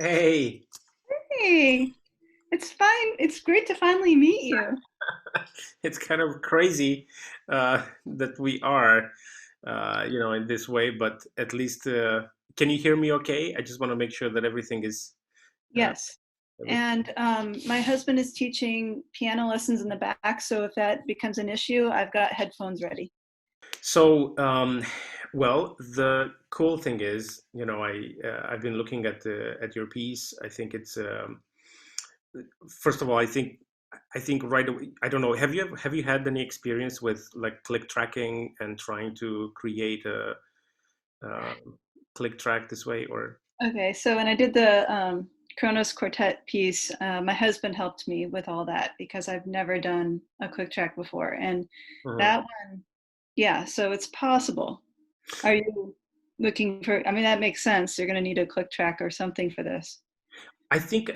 Hey, Hey, it's fine. It's great to finally meet you. it's kind of crazy that we are, in this way, but at least, can you hear me okay? I just want to make sure that everything is, uh, Yes. everything. And my husband is teaching piano lessons in the back, so if that becomes an issue, I've got headphones ready. So, well, the cool thing is, I've been looking at your piece. I think it's first of all, I think right away. I don't know. Have you had any experience with like click tracking and trying to create a uh, click track this way or Okay, so when I did the Kronos Quartet piece, my husband helped me with all that because I've never done a quick track before. And Mhm. that one, yeah, so it's possible. Are you looking for, I mean, that makes sense. You're going to need a click track or something for this. I think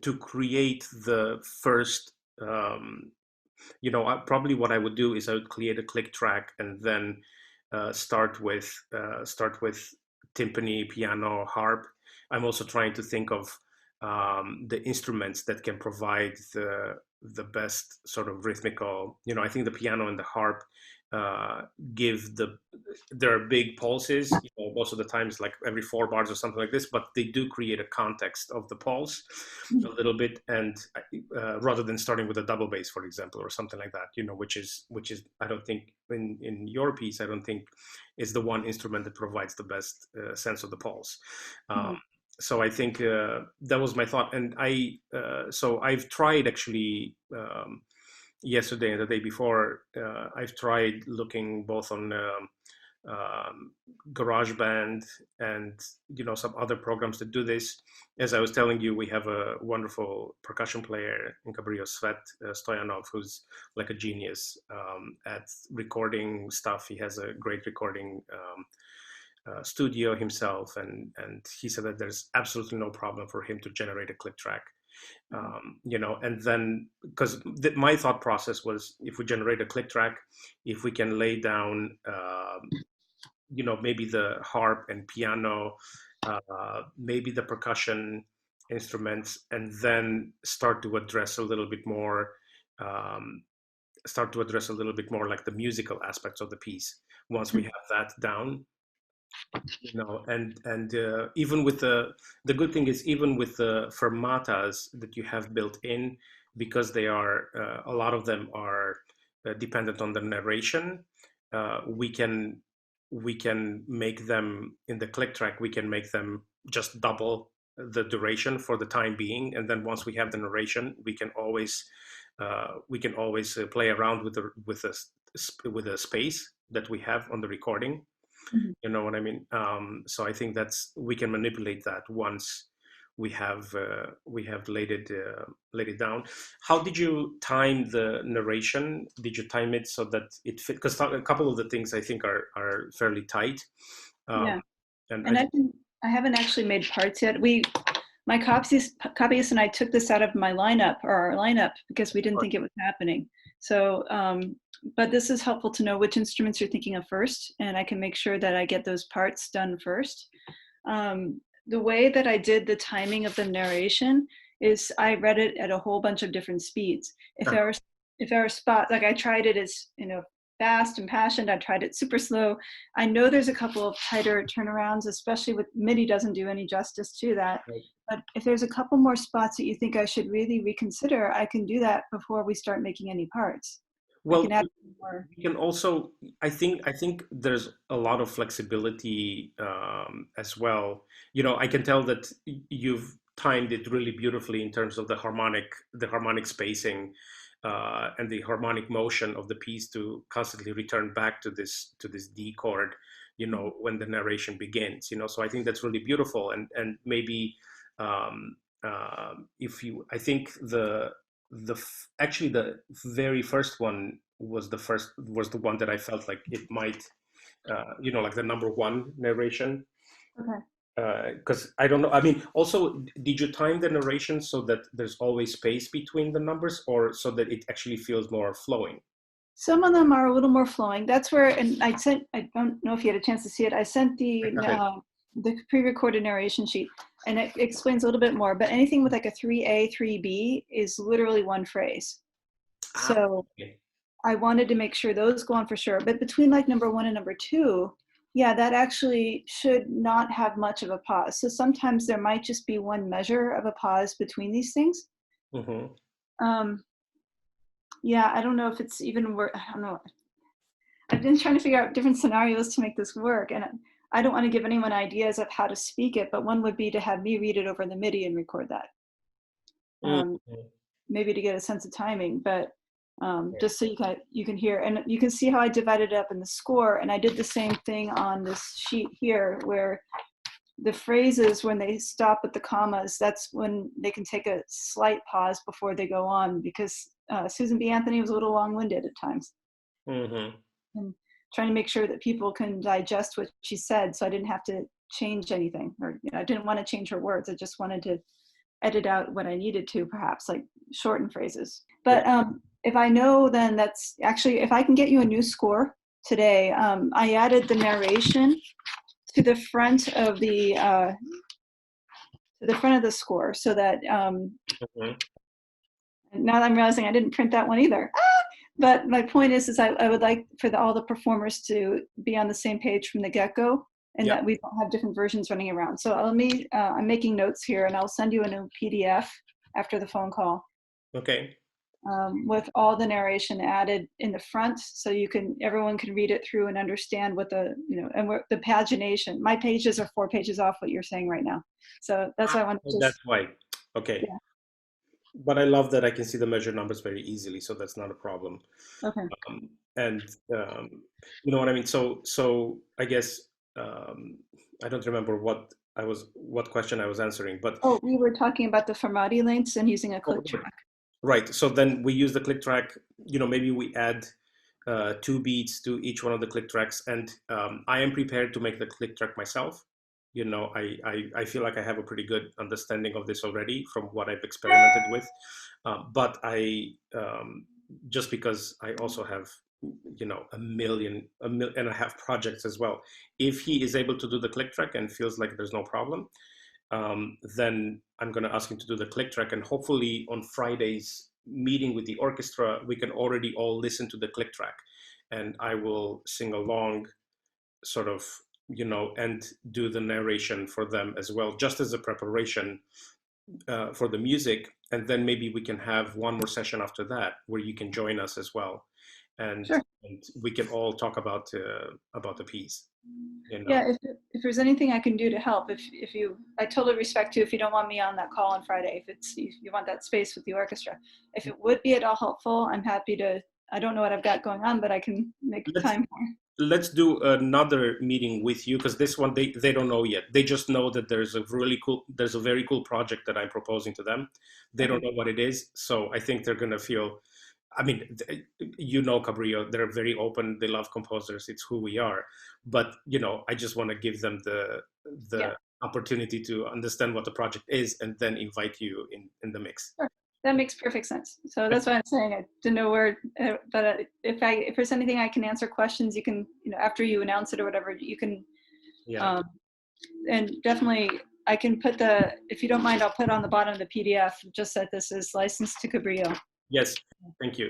to create the first probably what I would do is I would create a click track and then start with timpani, piano, harp. I'm also trying to think of the instruments that can provide the best sort of rhythmical. I think the piano and the harp uh, give there are big pulses. Most of the times, like every 4 bars or something like this, but they do create a context of the pulse a little bit, and rather than starting with a double bass, for example, or something like that, which is I don't think in your piece, I don't think is the one instrument that provides the best sense of the pulse. Um, Mhm. so I think that was my thought, and I've tried actually. Yesterday and the day before, I've tried looking both on um, GarageBand and some other programs that do this. As I was telling you, we have a wonderful percussion player in Cabrillo, Svet Stoyanov, who's like a genius at recording stuff. He has a great recording studio himself, and he said that there's absolutely no problem for him to generate a click track. And then because my thought process was, if we generate a click track, if we can lay down maybe the harp and piano, maybe the percussion instruments, and then um, start to address a little bit more like the musical aspects of the piece. Once we have that down, and even with the good thing is, even with the fermatas that you have built in, because they are a lot of them are dependent on the narration. Uh, we can we can make them in the click track. We can make them just double the duration for the time being, and then once we have the narration, we can always play around with the space that we have on the recording. Mhm. You know what I mean? So I think we can manipulate that once we have laid it down. How did you time the narration? Did you time it so that it fit? Because a couple of the things I think are fairly tight. Um, Yeah. and I And just I haven't actually made parts yet. My copyist and I took this out of my lineup or our lineup because we didn't think it was happening. So, but this is helpful to know which instruments you're thinking of first, and I can make sure that I get those parts done first. The way that I did the timing of the narration is I read it at a whole bunch of different speeds. If there are spots, like I tried it as fast and passionate, I tried it super slow. I know there's a couple of tighter turnarounds, especially with MIDI doesn't do any justice to that. But if there's a couple more spots that you think I should really reconsider, I can do that before we start making any parts. I well, can add more. we can also. I think there's a lot of flexibility as well. I can tell that you've timed it really beautifully in terms of the harmonic spacing and the harmonic motion of the piece to constantly return back to this D chord. When the narration begins. So I think that's really beautiful, and maybe um, if you, I think actually the very first one was the one that I felt like it might, like the number one narration. Okay. Because I don't know. I mean, also, did you time the narration so that there's always space between the numbers, or so that it actually feels more flowing? Some of them are a little more flowing. That's where, and I don't know if you had a chance to see it. I sent I the got it. the pre-recorded narration sheet, and it explains a little bit more, but anything with like a 3A, 3B is literally one phrase. So Okay. I wanted to make sure those go on for sure. But between like number 1 and number 2, yeah, that actually should not have much of a pause. So sometimes there might just be one measure of a pause between these things. Um, yeah, I don't know if it's even worth, I don't know. I've been trying to figure out different scenarios to make this work. And I don't want to give anyone ideas of how to speak it, but one would be to have me read it over the MIDI and record that. Maybe to get a sense of timing, but just so you can hear, and you can see how I divided it up in the score. And I did the same thing on this sheet here, where the phrases, when they stop at the commas, that's when they can take a slight pause before they go on, because Susan B. Anthony was a little long-winded at times. And trying to make sure that people can digest what she said, so I didn't have to change anything, or I didn't want to change her words. I just wanted to edit out what I needed to, perhaps like shorten phrases. But if I know, then that's actually, if I can get you a new score today, I added the narration to the front of the score, so that now that I'm realizing I didn't print that one either. But my point is I would like for all the performers to be on the same page from the get-go, and that we don't have different versions running around. So I'm making notes here, and I'll send you a new PDF after the phone call. Okay. With all the narration added in the front, so everyone can read it through and understand what the the pagination. My pages are 4 pages off what you're saying right now, so that's why I want to. That's why. Okay. Yeah. But I love that I can see the measure numbers very easily, so that's not a problem. Okay. And you know what I mean. So I guess I don't remember what question I was answering, but we were talking about the Fermati lengths and using a click track. Right. So then we use the click track. Maybe we add 2 beats to each one of the click tracks, and I am prepared to make the click track myself. I feel like I have a pretty good understanding of this already from what I've experimented with, but I just because I also have a million and a half projects as well. If he is able to do the click track and feels like there's no problem, then I'm going to ask him to do the click track, and hopefully on Friday's meeting with the orchestra, we can already all listen to the click track, and I will sing along, sort of, and do the narration for them as well, just as a preparation for the music. And then maybe we can have one more session after that where you can join us as well, and, sure. and we can all talk about the piece. Yeah, if there's anything I can do to help, I totally respect you if you don't want me on that call on Friday, if you want that space with the orchestra. If it would be at all helpful, I'm happy to. I don't know what I've got going on, but I can make time for it. Let's do another meeting with you, because this one they don't know yet. They just know that there's a very cool project that I'm proposing to them. They don't know what it is, so I think they're gonna feel. I mean, Cabrillo, they're very open. They love composers. It's who we are. But, I just want to give them the opportunity to understand what the project is, and then invite you in the mix. Sure. That makes perfect sense. So that's why I'm saying I didn't know where, but if there's anything I can answer questions, you can, after you announce it or whatever, you can, and definitely I can put if you don't mind, I'll put on the bottom of the PDF just that this is licensed to Cabrillo. Yes, thank you.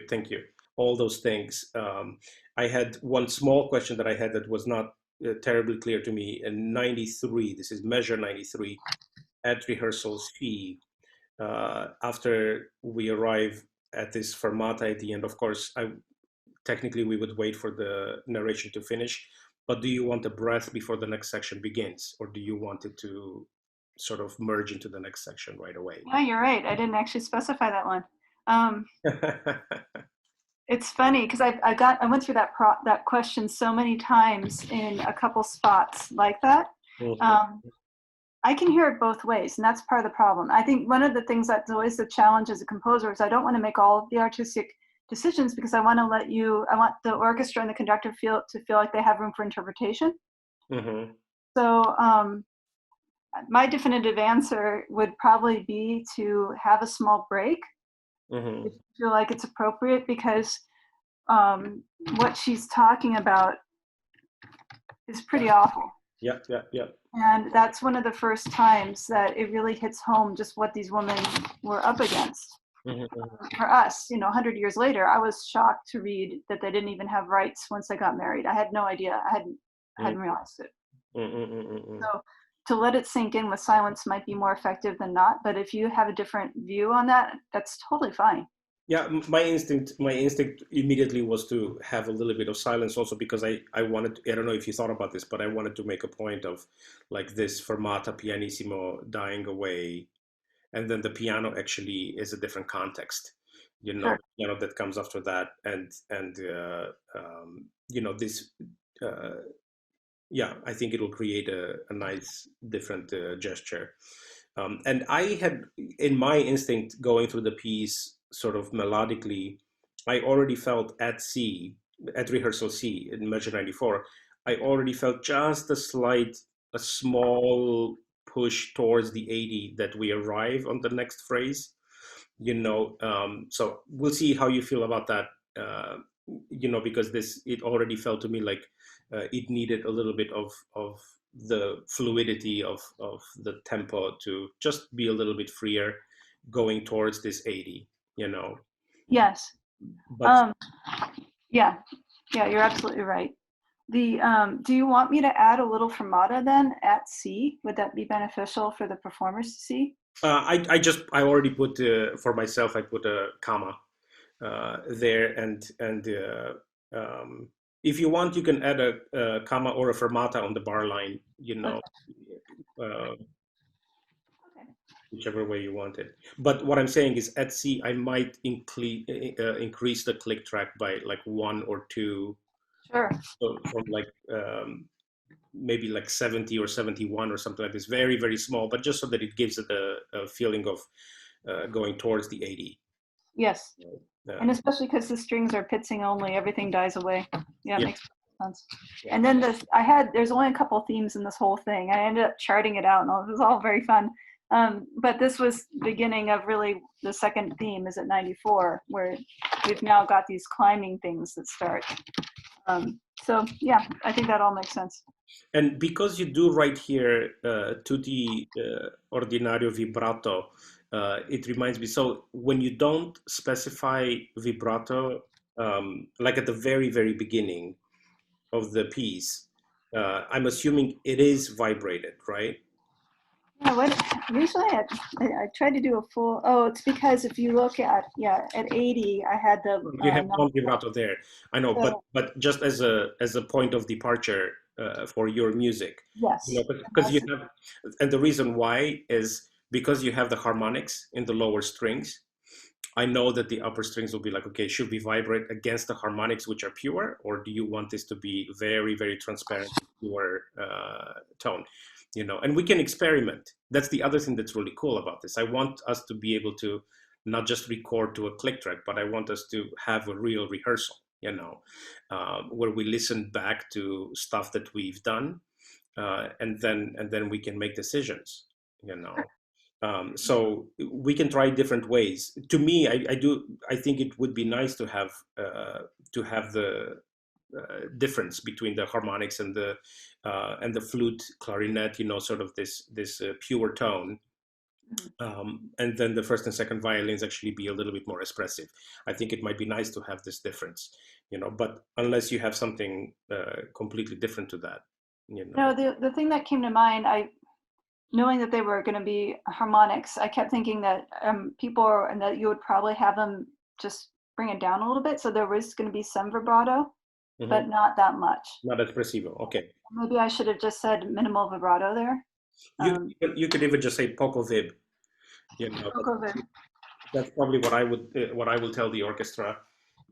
All those things. I had one small question that I had that was not terribly clear to me. In 93, this is measure 93, at rehearsals fee. After we arrive at this fermata at the end, of course, technically we would wait for the narration to finish, but do you want a breath before the next section begins, or do you want it to sort of merge into the next section right away? Yeah, you're right. I didn't actually specify that one. It's funny because I went through that question so many times in a couple spots like that. I can hear it both ways, and that's part of the problem. I think one of the things that's always the challenge as a composer is I don't want to make all of the artistic decisions, because I want the orchestra and the conductor feel like they have room for interpretation. So my definitive answer would probably be to have a small break if you feel like it's appropriate, because what she's talking about is pretty awful. Yeah, yeah, yeah. And that's one of the first times that it really hits home just what these women were up against. Mm-hmm. For us, 100 years later, I was shocked to read that they didn't even have rights once they got married. I had no idea. I hadn't realized it. Mm-hmm. So to let it sink in with silence might be more effective than not. But if you have a different view on that, that's totally fine. Yeah, my instinct immediately was to have a little bit of silence also because I wanted I don't know if you thought about this, but I wanted to make a point of like this fermata pianissimo dying away, and then the piano actually is a different context, Sure. that comes after that, and this yeah, I think it'll create a nice different gesture. And I had, in my instinct, going through the piece sort of melodically, I already felt at C, at rehearsal C in Measure 94, I already felt just a small push towards the 80 that we arrive on the next phrase, so we'll see how you feel about that, because it already felt to me like it needed a little bit of the fluidity of the tempo to just be a little bit freer going towards this 80, Yes. but Um, yeah. Yeah, you're absolutely right. Do you want me to add a little fermata then at C? Would that be beneficial for the performers to see? I already put for myself, I put a comma there, and if you want, you can add a comma or a fermata on the bar line, Okay. uh, Okay. whichever way you want it. But what I'm saying is at C, I might increase the click track by like one or two, Sure. so from like maybe like 70 or 71 or something like this, very, very small, but just so that it gives it a feeling of going towards the 80. Yes. And Um, especially because the strings are pitching only, everything dies away. Yeah, it yeah, makes sense. yeah. And then there's only a couple themes in this whole thing. I ended up charting it out, and it was all very fun. But this was beginning of really the second theme is at 94, where we've now got these climbing things that start. So yeah, I think that all makes sense. And because you do right here to the ordinario vibrato, it reminds me. So when you don't specify vibrato, like at the very, very beginning of the piece, I'm assuming it is vibrated, right? Yeah, usually I tried to do a full, oh, it's because if you look at 80, I had the, You have not, non-vibrato there. I know, but so just as a point of departure for your music, yes. because you have, and the reason why is because you have the harmonics in the lower strings. I know that the upper strings will be like, okay, should we vibrate against the harmonics which are pure, or do you want this to be very, very transparent, pure tone? And we can experiment. That's the other thing that's really cool about this. I want us to be able to not just record to a click track, but I want us to have a real rehearsal, where we listen back to stuff that we've done, and then we can make decisions, you know. So we can try different ways. To me, I think it would be nice to have the difference between the harmonics and the flute, clarinet, sort of this pure tone, and then the first and second violins actually be a little bit more expressive. I think it might be nice to have this difference, but unless you have something completely different to that, No, the thing that came to mind, knowing that they were going to be harmonics, I kept thinking that and that you would probably have them just bring it down a little bit. So there was going to be some vibrato, Mhm. but not that much. Not expressivo. Okay. Maybe I should have just said minimal vibrato there. You Um, you could even just say poco vib. Coco That's probably what I will tell the orchestra.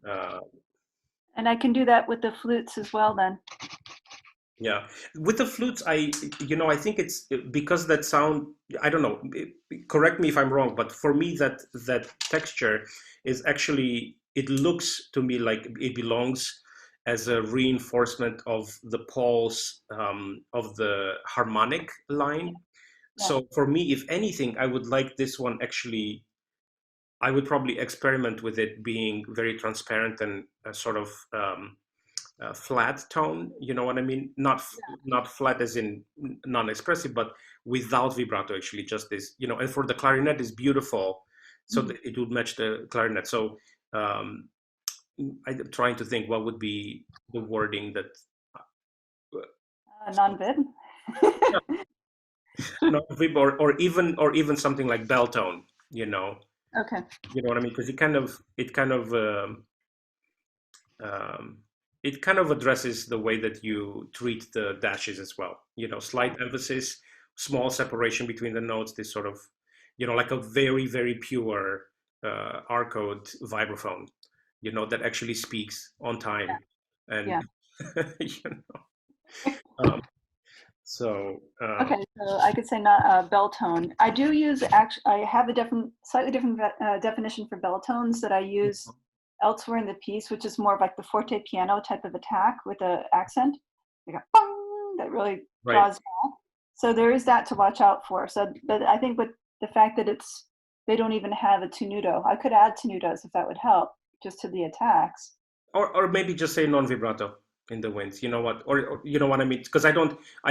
Uh, and I can do that with the flutes as well then. yeah, with the flutes, I think it's because that sound. I don't know. Correct me if I'm wrong, but for me, that texture is actually. It looks to me like it belongs as a reinforcement of the pulse of the harmonic line. Yeah. So for me, if anything, I would like this one actually. I would probably experiment with it being very transparent and sort of flat tone. You know what I mean? Not flat as in non-expressive, but without vibrato. Actually, just this. You know, and for the clarinet is beautiful, so Mhm. it would match the clarinet. So um, I'm trying to think what would be the wording that. Non-vid. Not vib or even something like bell tone. Okay. You know what I mean? Because um, it kind of addresses the way that you treat the dashes as well. Yeah. Slight emphasis, small separation between the notes. This sort of, like a very very pure arcode vibraphone. That actually speaks on time, and Yeah. you um, so Okay, so I could say not bell tone. I do use actually. I have a slightly different definition for bell tones that I use elsewhere in the piece, which is more of like the forte piano type of attack with a accent, like a bong that really right. draws back. So there is that to watch out for. So, but I think with the fact that they don't even have a tenuto, I could add tenutos if that would help, just to the attacks. Or maybe just say non-vibrato in the winds. You know what? Or you know what I mean? Because I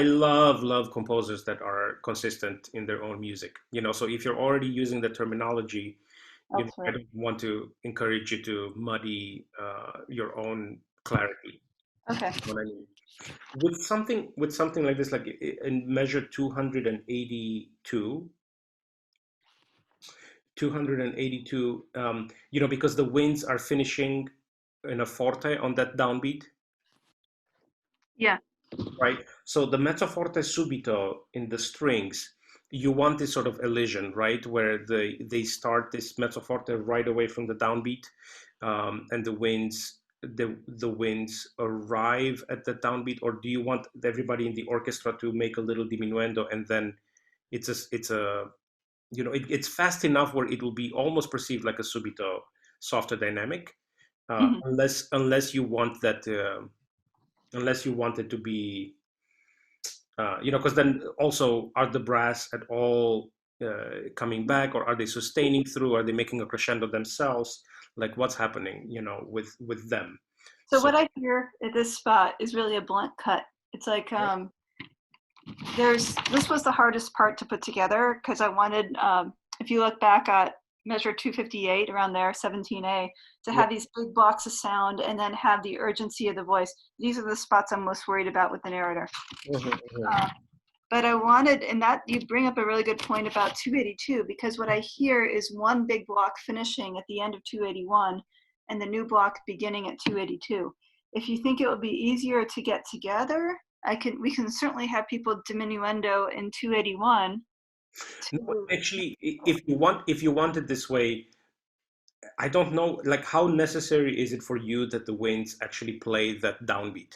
love composers that are consistent in their own music. So if you're already using the terminology, I Elsewhere. don't want to encourage you to muddy your own clarity. Okay. You know what I mean? With something like this, like in measure 282, 282, because the winds are finishing in a forte on that downbeat. Yeah. Right? So the mezzo forte subito in the strings, you want this sort of elision, right? Where they start this mezzo forte right away from the downbeat, and the winds arrive at the downbeat, or do you want everybody in the orchestra to make a little diminuendo, and then it's a it's fast enough where it will be almost perceived like a subito softer dynamic, Mhm. unless you want that. Unless you want it to be, because then also are the brass at all coming back, or are they sustaining through? Are they making a crescendo themselves? Like what's happening, with them? So So what I hear at this spot is really a blunt cut. It's like this was the hardest part to put together because I wanted, if you look back at measure 258 around there, 17A, to yeah, have these big blocks of sound and then have the urgency of the voice. These are the spots I'm most worried about with the narrator. mhm, mhm. Uh, but I wanted, and that you bring up a really good point about 282, because what I hear is one big block finishing at the end of 281 and the new block beginning at 282. If you think it would be easier to get together, we can certainly have people diminuendo in 281 No, to, actually, if you want it this way, I don't know, like how necessary is it for you that the winds actually play that downbeat?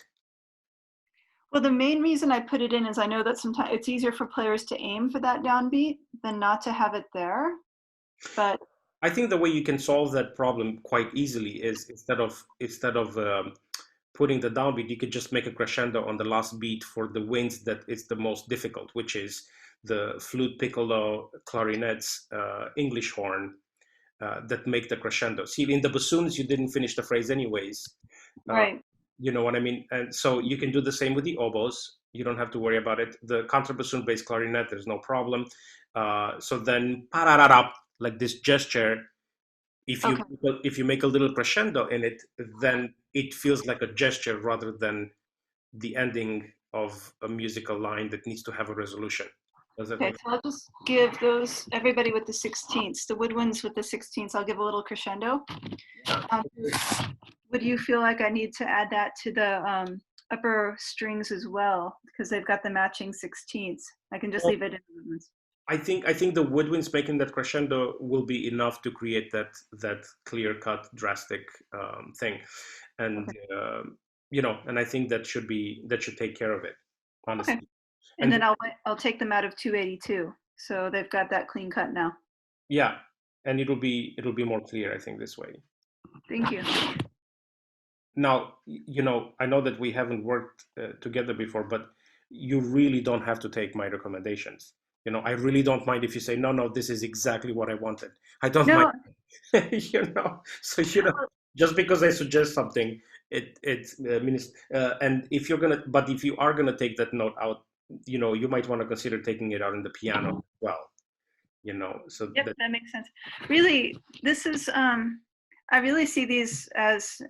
well, the main reason I put it in is I know that sometimes it's easier for players to aim for that downbeat than not to have it there. But I think the way you can solve that problem quite easily is instead of putting the downbeat, you could just make a crescendo on the last beat for the winds that is the most difficult, which is the flute, piccolo, clarinets, English horn, that make the crescendo. See, in the bassoons, you didn't finish the phrase anyways. Uh, right. you know what I mean? And so you can do the same with the oboes. You don't have to worry about it. The contrabassoon bass clarinet, there's no problem. So then, parararap, like this gesture, if you Okay. if you make a little crescendo in it, then it feels like a gesture rather than the ending of a musical line that needs to have a resolution. Does that Okay, make so I'll just give those everybody with the 16ths, the woodwinds with the 16ths. I'll give a little crescendo. sense? Um, would you feel like I need to add that to the upper strings as well because they've got the matching 16ths? I can just Well, leave it in the woodwinds. I think the woodwinds making that crescendo will be enough to create that clear cut drastic thing, and Okay. and I think that should take care of it, Okay. honestly. And And then I'll take them out of 282, so they've got that clean cut now. yeah, and it'll be more clear, I think, this way. Thank you. Now, I know that we haven't worked together before, but you really don't have to take my recommendations. I really don't mind if you say, no, no, this is exactly what I wanted. I don't mind. No, So, just because I suggest something, it's and if you're gonna, but if you are gonna take that note out, you might want to consider taking it out in the piano as well. So Yep, that makes sense. Really, this is I really see these as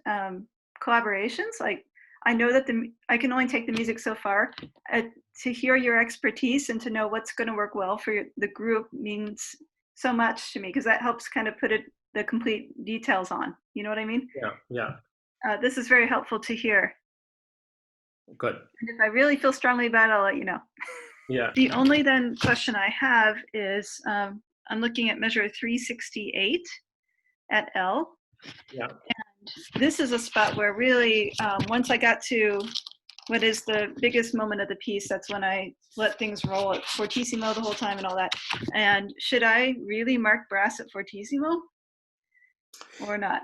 collaborations. Like, I know that I can only take the music so far. To hear your expertise and to know what's going to work well for the group means so much to me, because that helps kind of put the complete details on. You know what I mean? Yeah. This is very helpful to hear. Good. And if I really feel strongly about it, I'll let you know. Yeah. The only then question I have is I'm looking at measure 368 at L. Yeah. And this is a spot where really, once I got to what is the biggest moment of the piece, that's when I let things roll at fortissimo the whole time and all that. And should I really mark brass at fortissimo or not?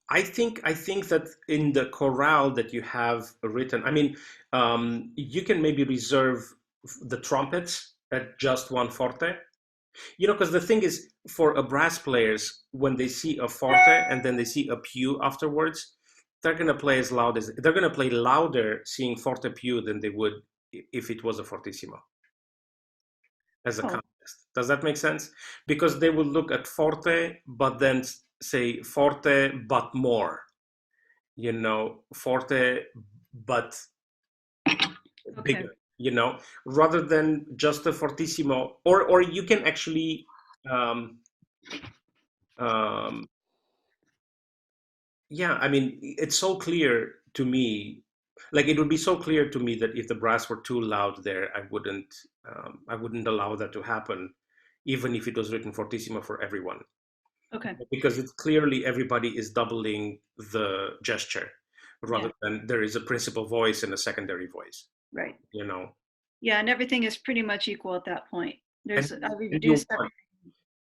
I think that in the chorale that you have written, I mean, you can maybe reserve the trumpets at just one forte. Because the thing is, for a brass players, when they see a forte and then they see a più afterwards, they're gonna play they're gonna play louder seeing forte più than they would if it was a fortissimo as a contrast. Does that make sense? Because they will look at forte, but then say forte but more, forte but bigger, rather than just a fortissimo. Or you can actually yeah, I mean, it's so clear to me, like it would be so clear to me that if the brass were too loud there, I wouldn't allow that to happen, even if it was written fortissimo for everyone. Okay. Because it's clearly everybody is doubling the gesture, rather than there is a principal voice and a secondary voice. Right. You know. Yeah, and everything is pretty much equal at that point. I And reduced everything.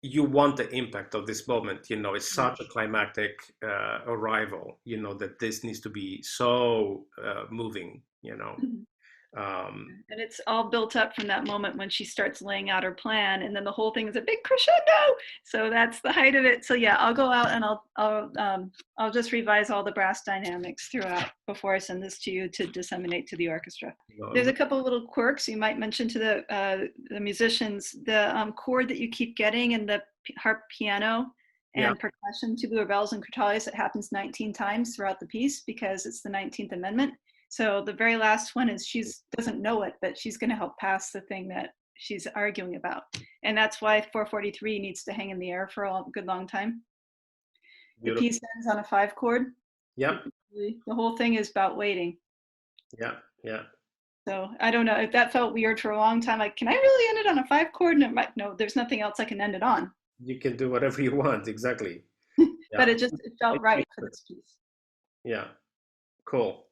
you want the impact of this moment. It's such a climactic arrival. That this needs to be so moving. And it's all built up from that moment when she starts laying out her plan, and then the whole thing is a big crescendo. So that's the height of it. So yeah, I'll go out and I'll just revise all the brass dynamics throughout before I send this to you to disseminate to the orchestra. There's a couple of little quirks you might mention to the musicians. The chord that you keep getting in the harp, piano, and percussion, tubular bells and crotales, it happens 19 times throughout the piece because it's the 19th Amendment. So the very last one is she doesn't know it, but she's going to help pass the thing that she's arguing about. And that's why 443 needs to hang in the air for a good long time. Beautiful. The piece ends on a 5 chord. Yeah. The whole thing is about waiting. Yeah. So I don't know if that felt weird for a long time. Like, can I really end it on a 5 chord? And no, there's nothing else I can end it on. You can do whatever you want, exactly. But it felt right for this piece. Yeah. Cool.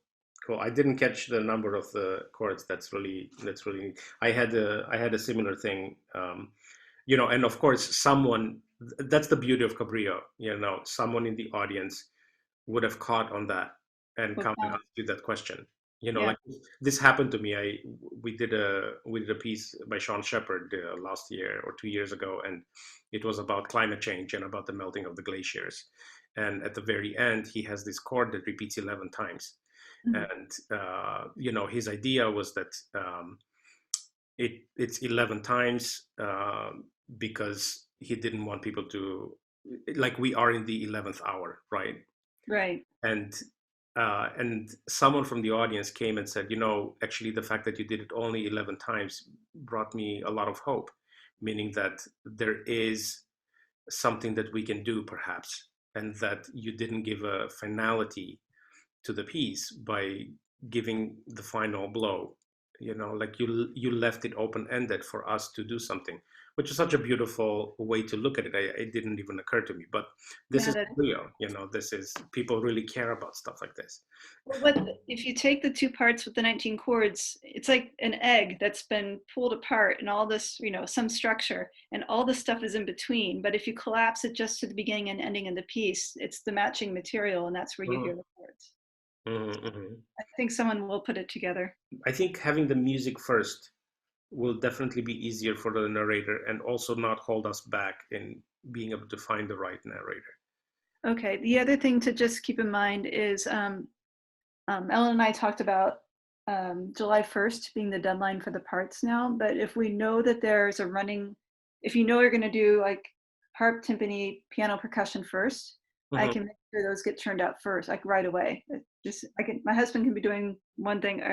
I didn't catch the number of the chords. That's really neat. I had a similar thing, and of course that's the beauty of Cabrillo, someone in the audience would have caught on that and come and ask you that question. Like this happened to me. We did a piece by Sean Shepard last year or 2 years ago, and it was about climate change and about the melting of the glaciers. And at the very end, he has this chord that repeats 11 times. Mm-hmm. And his idea was that it's 11 times because he didn't want people to, like, we are in the 11th hour, right? And someone from the audience came and said, actually the fact that you did it only 11 times brought me a lot of hope, meaning that there is something that we can do perhaps, and that you didn't give a finality to the piece by giving the final blow, like you left it open-ended for us to do something, which is such a beautiful way to look at it. It didn't even occur to me, but this is real. This is, people really care about stuff like this. If you take the 2 parts with the 19 chords, it's like an egg that's been pulled apart and all this, some structure, and all this stuff is in between. But if you collapse it just to the beginning and ending of the piece, it's the matching material, and that's where you hear the chords. Mm-hmm. I think someone will put it together. I think having the music first will definitely be easier for the narrator, and also not hold us back in being able to find the right narrator. Okay. The other thing to just keep in mind is Ellen and I talked about July 1st being the deadline for the parts now. But if we know that there's a running, if you know you're going to do like harp, timpani, piano, percussion first, I Hmm. can make sure those get turned out first, like right away. Just I can. My husband can be doing one thing.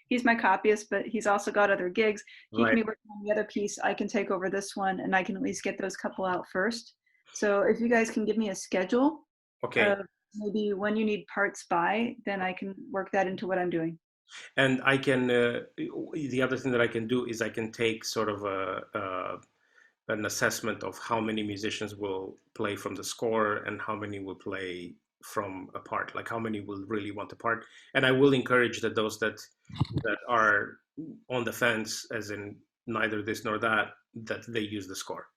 He's my copyist, but he's also got other gigs. He can Right. be working on the other piece. I can take over this one, and I can at least get those couple out first. So if you guys can give me a schedule Okay. of maybe when you need parts by, then I can work that into what I'm doing. And I can, the other thing that I can do is I can take sort of an assessment of how many musicians will play from the score and how many will play from a part, like how many will really want a part. And I will encourage that those that are on the fence, as in neither this nor that, that they use the score,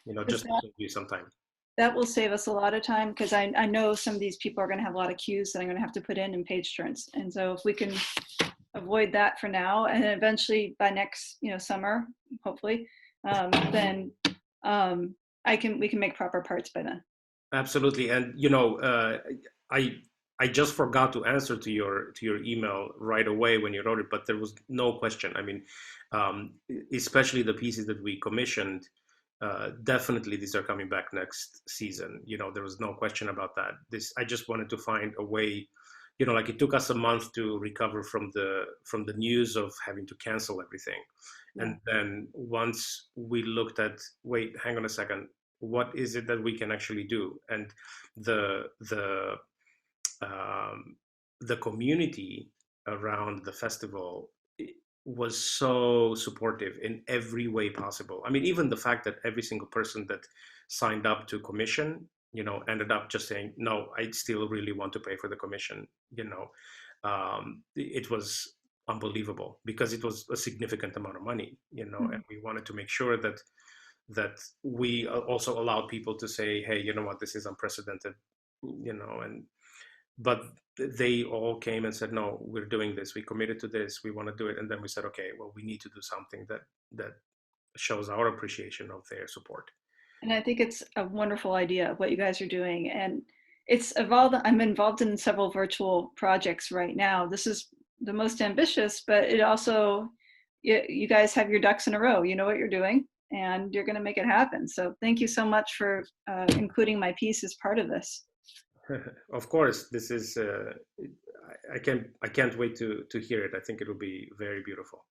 Because just to save you some time. that will save us a lot of time, because I know some of these people are going to have a lot of cues that I'm going to have to put in page turns. And so if we can avoid that for now, and then eventually by next summer, hopefully, then we can make proper parts by then. Absolutely. And I I just forgot to answer to your email right away when you wrote it, but there was no question. I mean, especially the pieces that we commissioned, definitely these are coming back next season. There was no question about that. This I just wanted to find a way. Like it took us a month to recover from the news of having to cancel everything, Yeah. and then once we looked at, wait, hang on a second, what is it that we can actually do? And the the um, the community around the festival was so supportive in every way possible. I mean, even the fact that every single person that signed up to commission, ended up just saying, no, I still really want to pay for the commission. It was unbelievable because it was a significant amount of money, and Mhm. we wanted to make sure that we also allowed people to say, hey, you know what, this is unprecedented, and but they all came and said, no, we're doing this, we committed to this, we want to do it. And then we said, okay, well, we need to do something that shows our appreciation of their support. And I think it's a wonderful idea what you guys are doing. And it's evolved. I'm involved in several virtual projects right now. This is the most ambitious, but it also, you guys have your ducks in a row. You know what you're doing, and you're going to make it happen. So thank you so much for including my piece as part of this. Of course, this is I can't wait to hear it. I think it'll be very beautiful,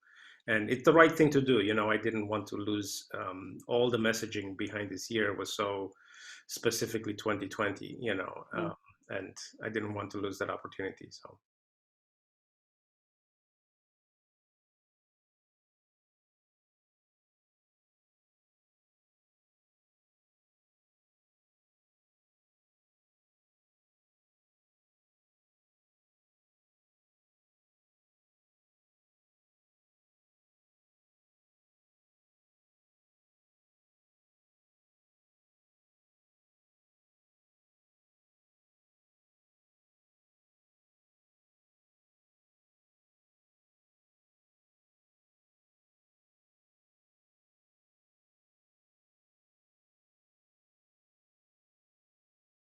and it's the right thing to do. I didn't want to lose, all the messaging behind this year was so specifically 2020, Yeah. and I didn't want to lose that opportunity. So